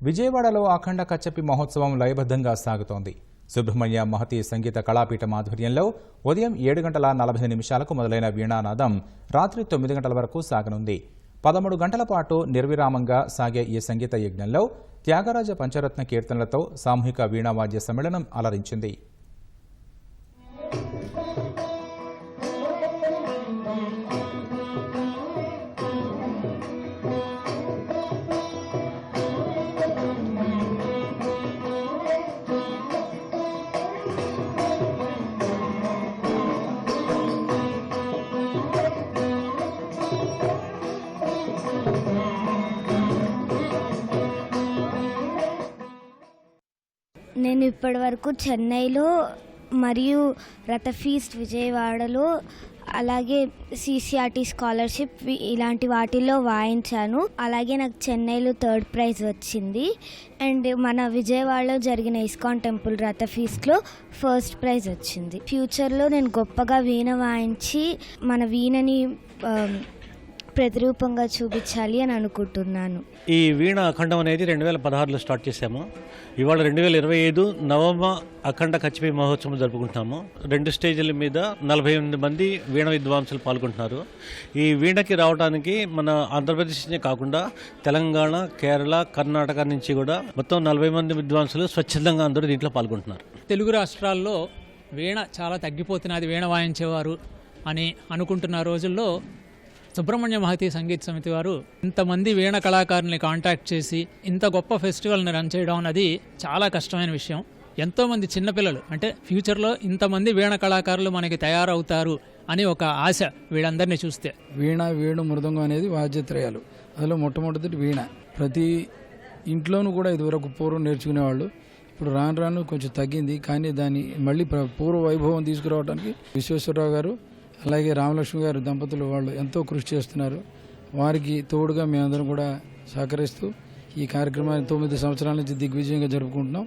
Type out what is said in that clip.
విజయవాడలో అఖండ కచ్చపి మహోత్సవం లయబద్ధంగా సాగుతోంది. సుబ్రహ్మణ్య మహతి సంగీత కళాపీఠం ఆధ్వర్యంలో ఉదయం 7:45 మొదలైన వీణానాదం రాత్రి 9 గంటల వరకు సాగనుంది. 13 గంటల పాటు నిర్విరామంగా సాగే ఈ సంగీత యజ్ఞంలో త్యాగరాజ పంచరత్న కీర్తనలతో సామూహిక వీణావాద్య సమ్మేళనం అలరించింది. నేను ఇప్పటివరకు చెన్నైలో మరియు రథఫీస్ట్ విజయవాడలో అలాగే సిసిఆర్టీ స్కాలర్షిప్ ఇలాంటి వాటిల్లో వాయించాను. అలాగే నాకు చెన్నైలో 3rd ప్రైజ్ వచ్చింది. అండ్ మన విజయవాడలో జరిగిన ఇస్కాన్ టెంపుల్ రథఫీస్ట్లో 1st ప్రైజ్ వచ్చింది. ఫ్యూచర్లో నేను గొప్పగా వీణ వాయించి మన వీణని ప్రతిరూపంగా చూపించాలి అని అనుకుంటున్నాను. ఈ వీణ అఖండం అనేది 2016లో స్టార్ట్ చేశాము. ఇవాళ 2025 నవమ అఖండ కచ్చపి మహోత్సవం జరుపుకుంటున్నాము. 2 స్టేజ్ల మీద 48 మంది వీణ విద్వాంసులు పాల్గొంటున్నారు. ఈ వీణకి రావడానికి మన ఆంధ్రప్రదేశ్ నుంచి కాకుండా తెలంగాణ, కేరళ, కర్ణాటక నుంచి కూడా మొత్తం 40 మంది విద్వాంసులు స్వచ్ఛందంగా అందరూ దీంట్లో పాల్గొంటున్నారు. తెలుగు రాష్ట్రాల్లో వీణ చాలా తగ్గిపోతున్నది, వీణ వాయించేవారు అని అనుకుంటున్న రోజుల్లో సుబ్రహ్మణ్య మహతి సంగీత సమితి వారు ఇంతమంది వీణ కళాకారుల్ని కాంటాక్ట్ చేసి ఇంత గొప్ప ఫెస్టివల్ని రన్ చేయడం అనేది చాలా కష్టమైన విషయం. ఎంతోమంది చిన్నపిల్లలు అంటే ఫ్యూచర్లో ఇంతమంది వీణ కళాకారులు మనకి తయారవుతారు అని ఒక ఆశ వీళ్ళందరినీ చూస్తే. వీణ, వేణు, మృదంగం అనేది వాద్యత్రయాలు. అందులో మొట్టమొదటి వీణ. ప్రతి ఇంట్లోనూ కూడా ఇదివరకు పూర్వం నేర్చుకునేవాళ్ళు. ఇప్పుడు రాను రాను కొంచెం తగ్గింది. కానీ దాన్ని మళ్ళీ పూర్వ వైభవం తీసుకురావడానికి విశ్వేశ్వరరావు గారు అలాగే రామలక్ష్మి గారు దంపతులు వాళ్ళు ఎంతో కృషి చేస్తున్నారు. వారికి తోడుగా మేమందరం కూడా సహకరిస్తూ ఈ కార్యక్రమాన్ని 9 సంవత్సరాల నుంచి దిగ్విజయంగా జరుపుకుంటున్నాం.